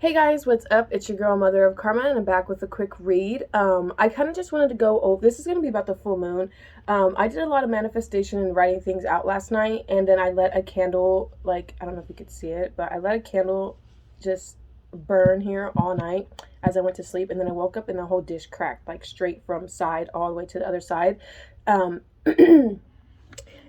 Hey guys, what's up? It's your girl Mother of Karma and I'm back with a quick read. I kind of just wanted to go over, this is going to be about the full moon. I did a lot of manifestation and writing things out last night, and then I let a candle, like, I don't know if you could see it, but I let a candle just burn here all night as I went to sleep, and then I woke up and the whole dish cracked, like straight from side all the way to the other side. Um,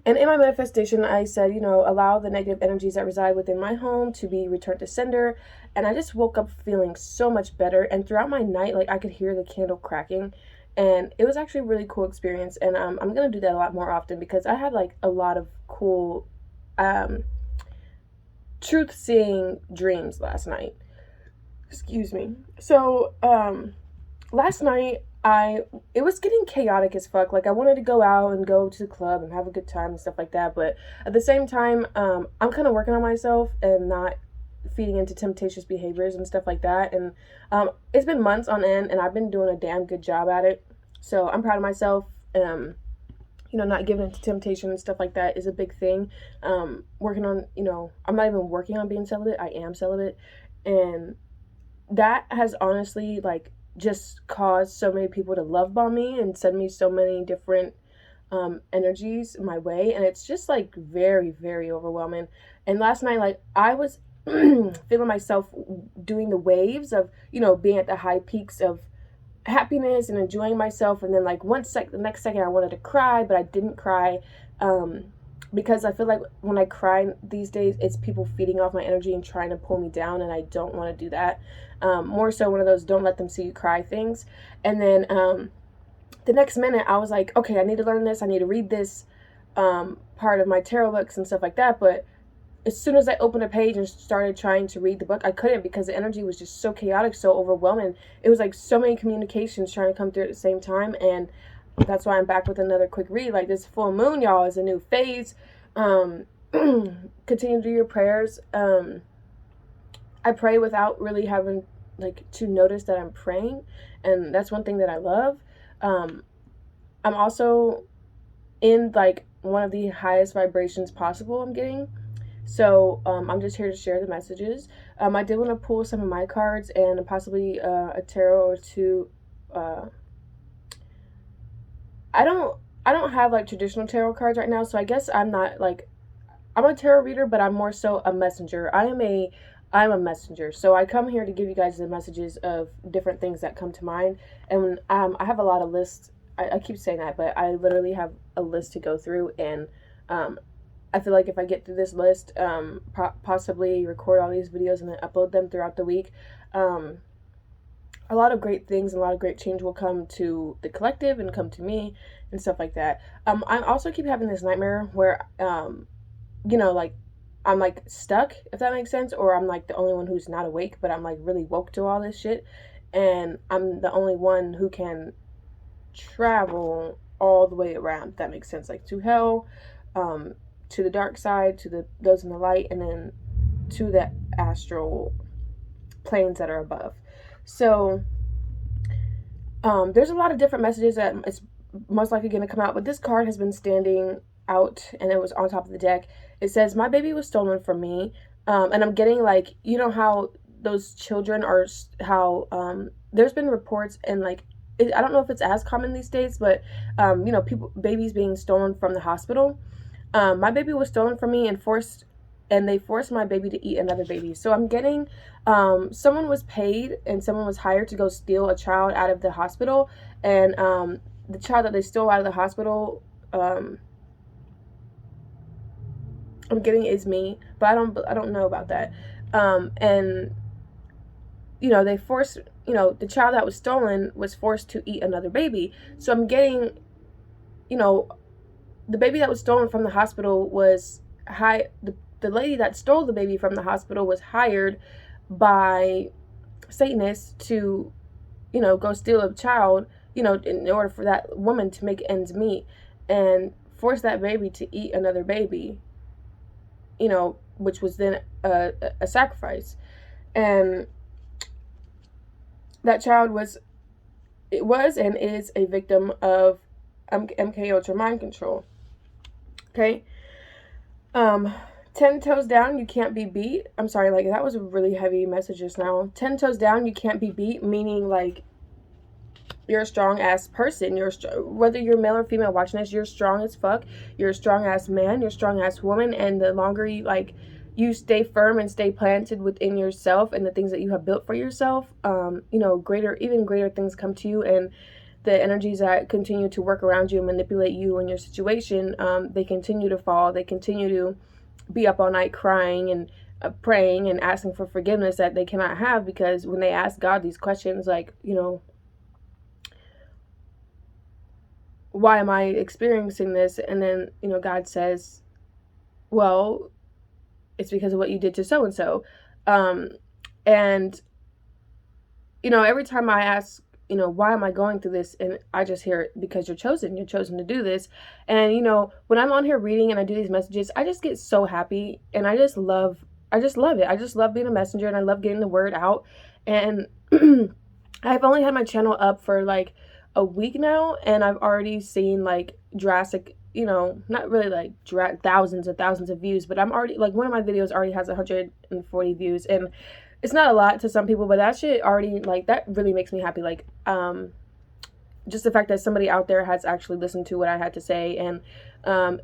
And in my manifestation, I said, allow the negative energies that reside within my home to be returned to sender. And I just woke up feeling so much better. And throughout my night, like I could hear the candle cracking. And it was actually a really cool experience. And I'm going to do that a lot more often because I had like a lot of cool um, truth seeing dreams last night. Excuse me. So, last night it was getting chaotic as fuck. Like I wanted to go out and go to the club and have a good time and stuff like that, but at the same time, I'm kind of working on myself and not feeding into temptatious behaviors and stuff like that. And it's been months on end, and I've been doing a damn good job at it. So I'm proud of myself. Not giving into temptation and stuff like that is a big thing. Working on, I'm not even working on being celibate. I am celibate, and that has honestly like just caused so many people to love bomb me and send me so many different energies my way, and it's just like very, very overwhelming. And last night, like I was feeling myself doing the waves of being at the high peaks of happiness and enjoying myself, and then like the next second I wanted to cry, but I didn't cry. Because I feel like when I cry these days, it's people feeding off my energy and trying to pull me down, and I don't want to do that. More so one of those don't let them see you cry things. And then the next minute, I was like, okay, I need to learn this. I need to read this part of my tarot books and stuff like that. But as soon as I opened a page and started trying to read the book, I couldn't because the energy was just so chaotic, so overwhelming. It was like so many communications trying to come through at the same time, and that's why I'm back with another quick read. Like this full moon, y'all, is a new phase. Continue to do your prayers. I pray without really having like to notice that I'm praying, and that's one thing that I love. I'm also in like one of the highest vibrations possible I'm getting. So I'm just here to share the messages. I did want to pull some of my cards and possibly a tarot or two. I don't have like traditional tarot cards right now, so I guess I'm not like I'm a tarot reader, but I'm more so a messenger. I'm a messenger. So I come here to give you guys the messages of different things that come to mind. And I have a lot of lists. I keep saying that, but I literally have a list to go through. And I feel like if I get through this list, possibly record all these videos and then upload them throughout the week, a lot of great things and a lot of great change will come to the collective and come to me and stuff like that. I also keep having this nightmare where, like I'm like stuck, if that makes sense, or I'm like the only one who's not awake, but I'm like really woke to all this shit, and I'm the only one who can travel all the way around, if that makes sense, like to hell, to the dark side, to those in the light, and then to the astral planes that are above. So there's a lot of different messages that it's most likely going to come out, but this card has been standing out and it was on top of the deck. It says, my baby was stolen from me. And I'm getting like, how those children are, how there's been reports, and like I don't know if it's as common these days, but babies being stolen from the hospital. My baby was stolen from me and they forced my baby to eat another baby. So I'm getting someone was paid and someone was hired to go steal a child out of the hospital, and the child that they stole out of the hospital, I'm getting is me, but I don't know about that. And they forced, the child that was stolen was forced to eat another baby. So I'm getting, the baby that was stolen from the hospital was the lady that stole the baby from the hospital was hired by Satanists to, go steal a child, in order for that woman to make ends meet and force that baby to eat another baby, which was then a sacrifice. And that child was and is a victim of MK Ultra mind control. Okay. 10 toes down, you can't be beat. I'm sorry, like that was a really heavy message just now. 10 toes down, you can't be beat, meaning like you're a strong ass person. Whether you're male or female watching this, you're strong as fuck. You're a strong ass man. You're a strong ass woman. And the longer you like, you stay firm and stay planted within yourself and the things that you have built for yourself, even greater things come to you. And the energies that continue to work around you and manipulate you and your situation, they continue to fall. They continue to be up all night crying and praying and asking for forgiveness that they cannot have, because when they ask God these questions, like, why am I experiencing this? And then, God says, well, it's because of what you did to so-and-so. And, every time I ask, why am I going through this? And I just hear it, because you're chosen to do this. And, when I'm on here reading and I do these messages, I just get so happy, and I just love it. I just love being a messenger, and I love getting the word out. And I've only had my channel up for like a week now, and I've already seen like drastic, not really like thousands and thousands of views, but I'm already like, one of my videos already has 140 views, and it's not a lot to some people, but that shit already, like, that really makes me happy. Like, just the fact that somebody out there has actually listened to what I had to say and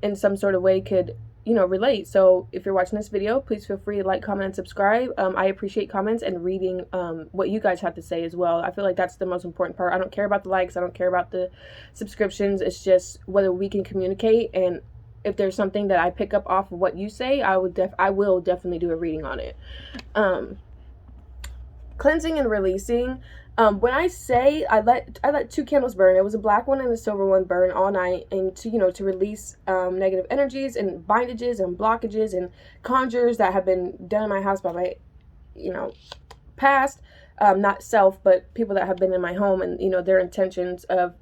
in some sort of way could, relate. So if you're watching this video, please feel free to like, comment, and subscribe. I appreciate comments and reading what you guys have to say as well. I feel like that's the most important part. I don't care about the likes. I don't care about the subscriptions. It's just whether we can communicate, and if there's something that I pick up off of what you say, I will definitely do a reading on it. Cleansing and releasing. When I say I let 2 candles burn, it was a black one and a silver one, burn all night, and to release negative energies and bondages and blockages and conjures that have been done in my house by my past, not self, but people that have been in my home, and their intentions of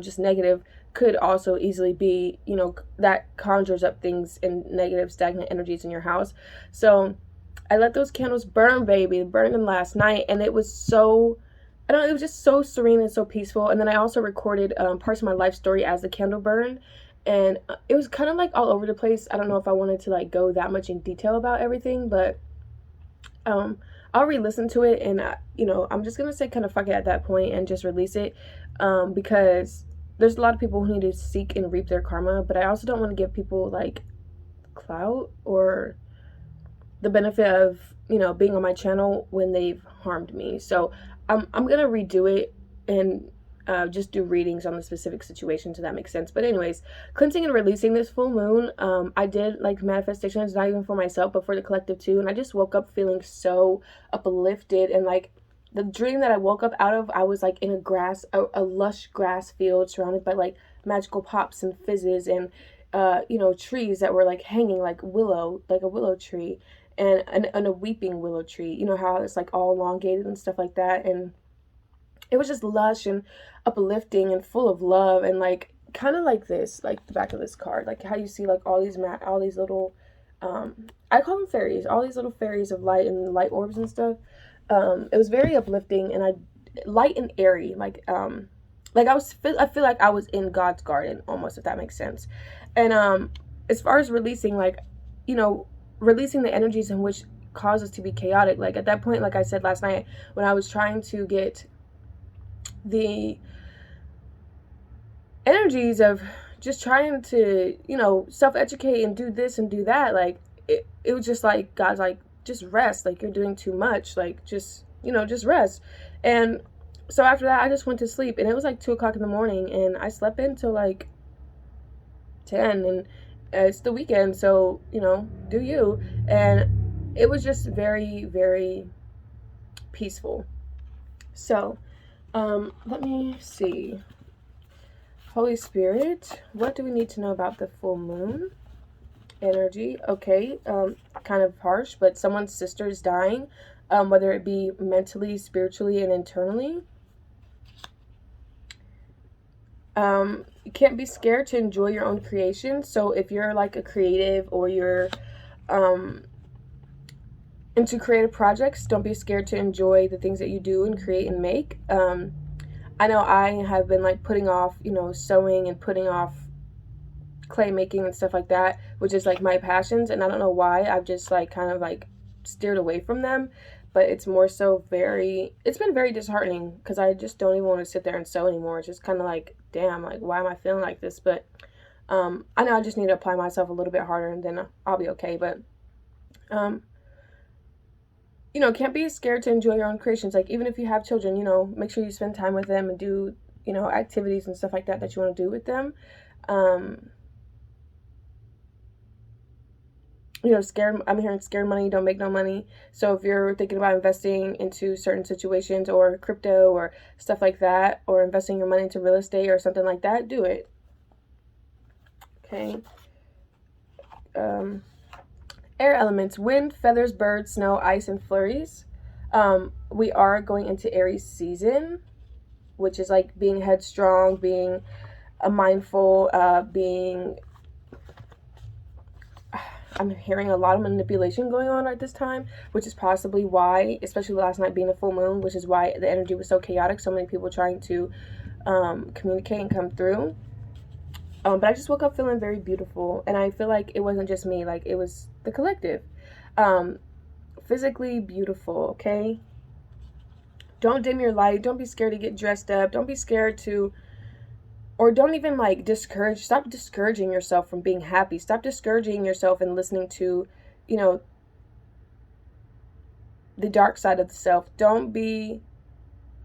just negative could also easily be that conjures up things and negative stagnant energies in your house. So I let those candles burn, baby. Burned them last night, and it was so, I don't know, it was just so serene and so peaceful. And then I also recorded parts of my life story as the candle burned, and it was kind of like all over the place. I don't know if I wanted to like go that much in detail about everything, but I'll re-listen to it, and I'm just gonna say kind of fuck it at that point and just release it, because there's a lot of people who need to seek and reap their karma, but I also don't want to give people like clout or the benefit of being on my channel when they've harmed me. So I'm gonna redo it and just do readings on the specific situation, so that makes sense. But anyways, cleansing and releasing this full moon, I did like manifestations, not even for myself but for the collective too, and I just woke up feeling so uplifted. And like the dream that I woke up out of, I was like in a lush grass field surrounded by like magical pops and fizzes and trees that were like hanging like a willow tree, and a weeping willow tree. You know how it's like all elongated and stuff like that, and it was just lush and uplifting and full of love, and like kind of like this, like the back of this card, like how you see like all these little I call them fairies, all these little fairies of light and light orbs and stuff. It was very uplifting, and light and airy, like I feel like I was in God's garden almost, if that makes sense. And as far as releasing, like releasing the energies in which cause us to be chaotic, like at that point, like I said last night, when I was trying to get the energies of just trying to self-educate and do this and do that, like it was just like God's like, just rest, like you're doing too much, like just rest. And so after that I just went to sleep, and it was like 2 o'clock in the morning, and I slept until like 10, and it's the weekend, so do you. And it was just very, very peaceful. So let me see. Holy Spirit, what do we need to know about the full moon energy? Okay, kind of harsh, but someone's sister is dying, whether it be mentally, spiritually, and internally. You can't be scared to enjoy your own creation. So if you're like a creative, or you're into creative projects, don't be scared to enjoy the things that you do and create and make. I know I have been like putting off sewing and putting off clay making and stuff like that, which is like my passions, and I don't know why I've just like kind of like steered away from them. But it's more so it's been very disheartening because I just don't even want to sit there and sew anymore. It's just kind of like, damn, like why am I feeling like this? But I know I just need to apply myself a little bit harder, and then I'll be okay. But can't be scared to enjoy your own creations. Like, even if you have children, make sure you spend time with them and do, activities and stuff like that you want to do with them. I'm hearing scared money don't make no money. So if you're thinking about investing into certain situations or crypto or stuff like that, or investing your money into real estate or something like that, do it. Okay. Air elements: wind, feathers, birds, snow, ice, and flurries. We are going into Aries season, which is like being headstrong, being mindful, I'm hearing a lot of manipulation going on at this time, which is possibly why, especially last night being a full moon, which is why the energy was so chaotic, so many people trying to communicate and come through. But I just woke up feeling very beautiful, and I feel like it wasn't just me, like it was the collective. Physically beautiful, okay? Don't dim your light. Don't be scared to get dressed up. Don't be scared to, or don't even like stop discouraging yourself from being happy. Stop discouraging yourself and listening to, the dark side of the self. Don't be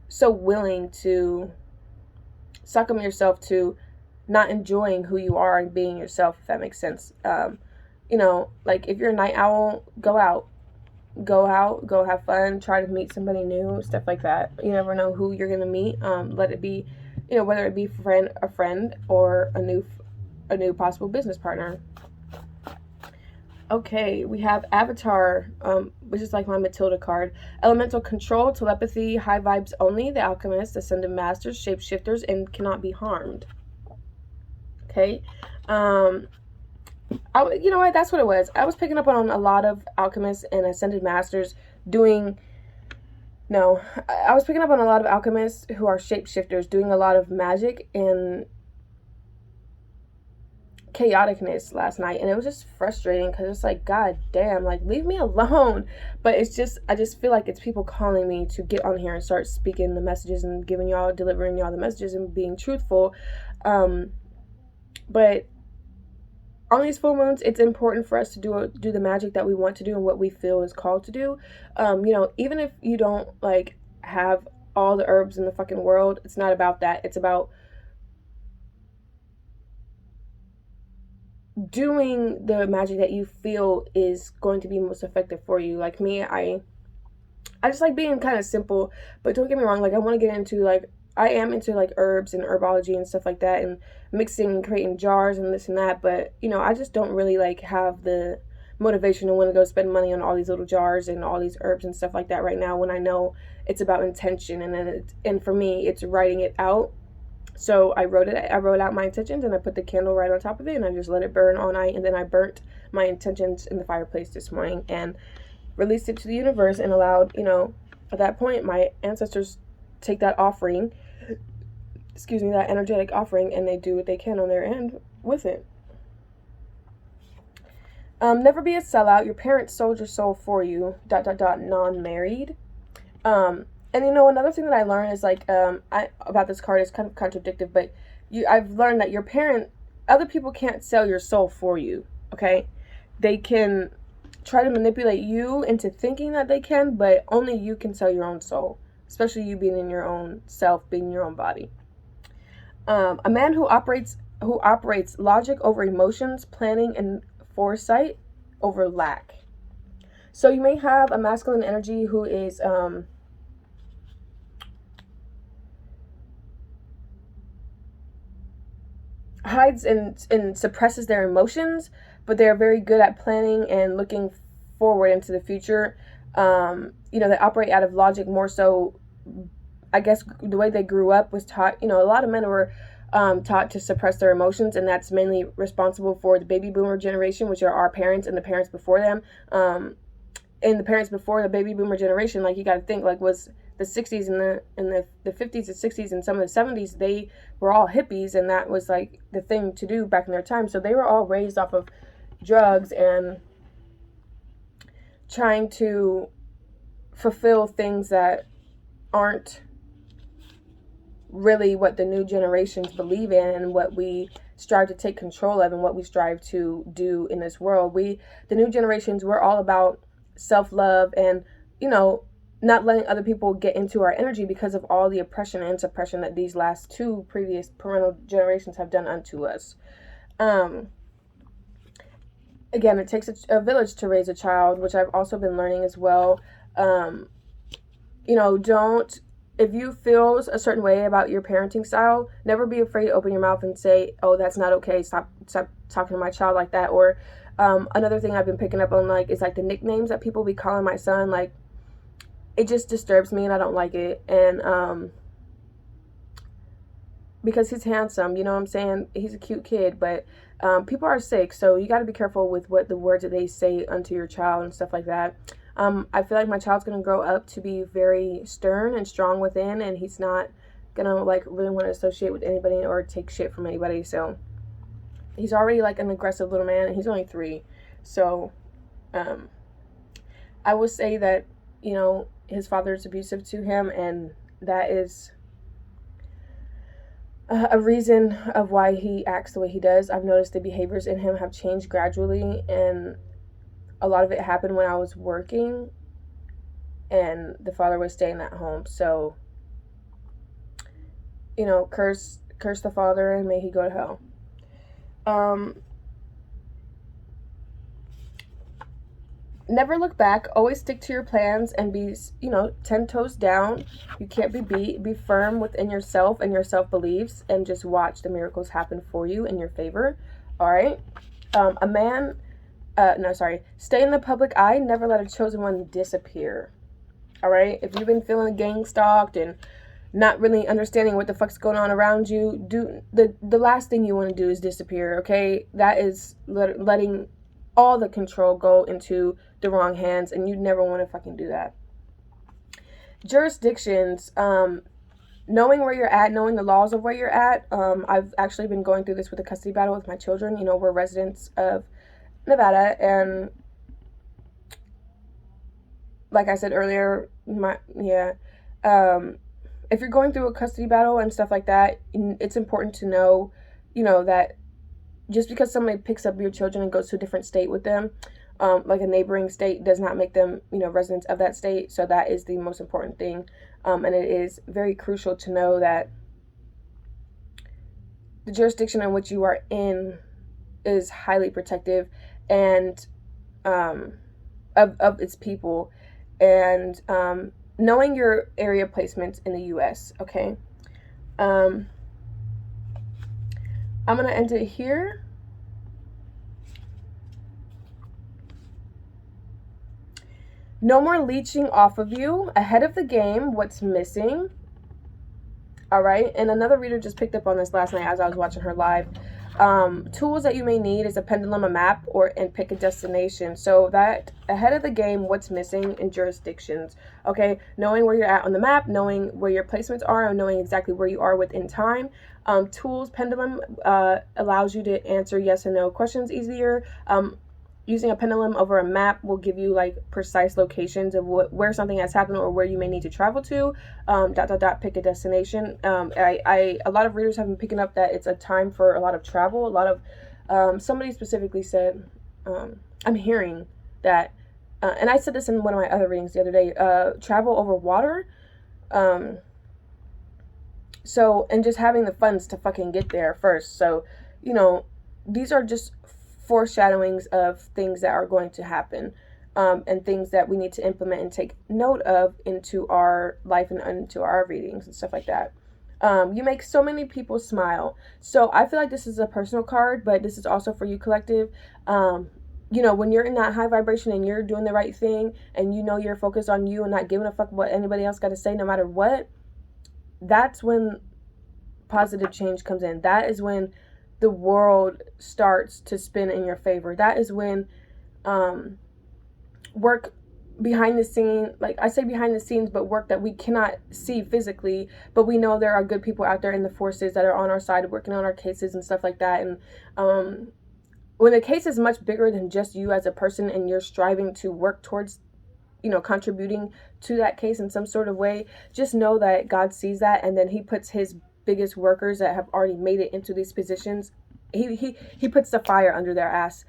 so willing to succumb yourself to not enjoying who you are and being yourself, if that makes sense. Like if you're a night owl, go out, go have fun, try to meet somebody new, stuff like that. You never know who you're gonna meet. Let it be, whether it be a friend or a new possible business partner. Okay, we have Avatar, which is like my Matilda card. Elemental control, telepathy, high vibes only, the alchemist, ascended masters, shapeshifters, and cannot be harmed. Okay, you know what? That's what it was. I was picking up on a lot of alchemists and ascended masters doing. No, I was picking up on a lot of alchemists who are shapeshifters doing a lot of magic and chaoticness last night, and it was just frustrating because it's like, god damn, like leave me alone. But it's just, I just feel like it's people calling me to get on here and start speaking the messages and delivering y'all the messages and being truthful. But on these full moons, it's important for us to do the magic that we want to do and what we feel is called to do. Even if you don't like have all the herbs in the fucking world, it's not about that. It's about doing the magic that you feel is going to be most effective for you. Like me, I just like being kind of simple, but don't get me wrong, like I want to get into like, I am into like herbs and herbology and stuff like that, and mixing and creating jars and this and that, but I just don't really like have the motivation to want to go spend money on all these little jars and all these herbs and stuff like that right now, when I know it's about intention, and for me it's writing it out. So I wrote out my intentions, and I put the candle right on top of it, and I just let it burn all night, and then I burnt my intentions in the fireplace this morning and released it to the universe, and allowed, at that point, my ancestors take that offering, that energetic offering, and they do what they can on their end with it. Never be a sellout. Your parents sold your soul for you, ... non-married. And another thing that I learned is like, about this card is kind of contradictory, but I've learned that other people can't sell your soul for you, okay? They can try to manipulate you into thinking that they can, but only you can sell your own soul, especially you being in your own self, being in your own body. A man who operates logic over emotions, planning and foresight over lack. So you may have a masculine energy who is hides and suppresses their emotions, but they're very good at planning and looking forward into the future. They operate out of logic more so. I guess the way they grew up was taught, a lot of men were taught to suppress their emotions, and that's mainly responsible for the baby boomer generation, which are our parents and the parents before them. and the parents before the baby boomer generation, like, you got to think, like, was the 60s and the 50s and 60s and some of the 70s, they were all hippies, and that was like the thing to do back in their time. So they were all raised off of drugs and trying to fulfill things that aren't really what the new generations believe in, and what we strive to take control of, and what we strive to do in this world. The new generations, we're all about self-love and, not letting other people get into our energy because of all the oppression and suppression that these last two previous parental generations have done unto us. Again, it takes a village to raise a child, which I've also been learning as well. If you feel a certain way about your parenting style, never be afraid to open your mouth and say, oh, that's not okay. Stop talking to my child like that. Or another thing I've been picking up on, like, is like the nicknames that people be calling my son. Like, it just disturbs me and I don't like it. And because he's handsome, you know what I'm saying? He's a cute kid, but people are sick. So you got to be careful with what the words that they say unto your child and stuff like that. I feel like my child's going to grow up to be very stern and strong within, and he's not going to, like, really want to associate with anybody or take shit from anybody. So he's already, like, an aggressive little man, and he's only 3. So I will say that, his father is abusive to him, and that is a reason of why he acts the way he does. I've noticed the behaviors in him have changed gradually, and a lot of it happened when I was working and the father was staying at home. So, curse the father and may he go to hell. Never look back. Always stick to your plans and be, 10 toes down. You can't be beat. Be firm within yourself and your self-beliefs, and just watch the miracles happen for you in your favor. All right? Stay in the public eye. Never let a chosen one disappear. All right? If you've been feeling gang stalked and not really understanding what the fuck's going on around you, the last thing you want to do is disappear, okay? That is letting all the control go into the wrong hands, and you never want to fucking do that. Jurisdictions, knowing where you're at, knowing the laws of where you're at. I've actually been going through this with a custody battle with my children. We're residents of Nevada, and like I said earlier, if you're going through a custody battle and stuff like that, it's important to know, that just because somebody picks up your children and goes to a different state with them, like a neighboring state, does not make them, residents of that state. So that is the most important thing. And it is very crucial to know that the jurisdiction in which you are in is highly protective and of its people, and knowing your area placements in the U.S. Okay, I'm gonna end it here. No more leeching off of you. Ahead of the game, what's missing? All right, and another reader just picked up on this last night as I was watching her live. Tools that you may need is a pendulum, a map, and pick a destination. So that ahead of the game, what's missing in jurisdictions, okay? Knowing where you're at on the map, knowing where your placements are, and knowing exactly where you are within time. Tools, pendulum, allows you to answer yes and no questions easier. Using a pendulum over a map will give you like precise locations of where something has happened or where you may need to travel to. Pick a destination. A lot of readers have been picking up that it's a time for a lot of travel. A lot of somebody specifically said, I'm hearing that, and I said this in one of my other readings the other day. Travel over water. So, and just having the funds to fucking get there first. So, these are just foreshadowings of things that are going to happen, and things that we need to implement and take note of into our life and into our readings and stuff like that. You make so many people smile. So I feel like this is a personal card, but this is also for you, collective. When you're in that high vibration and you're doing the right thing, and you're focused on you and not giving a fuck what anybody else got to say, no matter what, that's when positive change comes in. That is when the world starts to spin in your favor. That is when work behind the scene, like I say behind the scenes, but work that we cannot see physically, but we know there are good people out there in the forces that are on our side working on our cases and stuff like that. And when the case is much bigger than just you as a person and you're striving to work towards, contributing to that case in some sort of way, just know that God sees that, and then he puts his biggest workers that have already made it into these positions, he puts the fire under their ass,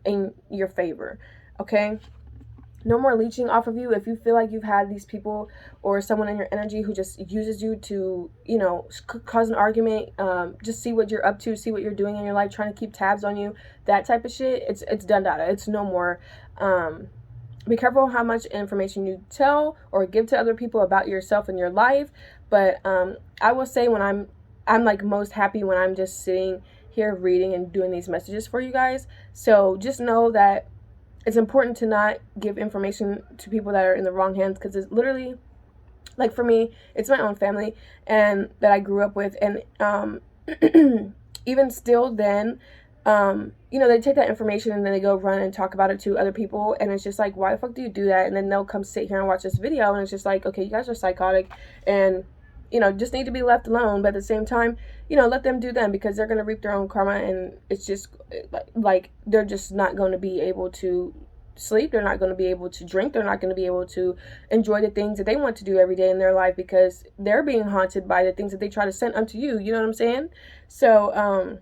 in your favor. Okay, no more leeching off of you. If you feel like you've had these people or someone in your energy who just uses you to, cause an argument, just see what you're up to, see what you're doing in your life, trying to keep tabs on you, that type of shit, it's done data. It's no more. Be careful how much information you tell or give to other people about yourself and your life. But I will say, when I'm like most happy when I'm just sitting here reading and doing these messages for you guys. So just know that it's important to not give information to people that are in the wrong hands, because it's literally, like, for me, it's my own family and that I grew up with. And even still then, they take that information and then they go run and talk about it to other people, and it's just like, why the fuck do you do that? And then they'll come sit here and watch this video, and it's just like, okay, you guys are psychotic and just need to be left alone. But at the same time, let them do them, because they're going to reap their own karma. And it's just like they're just not going to be able to sleep. They're not going to be able to drink. They're not going to be able to enjoy the things that they want to do every day in their life, because they're being haunted by the things that they try to send unto you. You know what I'm saying? So,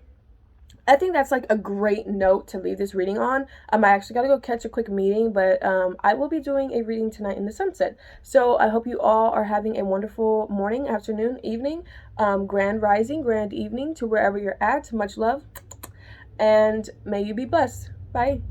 I think that's like a great note to leave this reading on. I actually got to go catch a quick meeting, but I will be doing a reading tonight in the sunset. So I hope you all are having a wonderful morning, afternoon, evening, grand rising, grand evening to wherever you're at. Much love, and may you be blessed. Bye.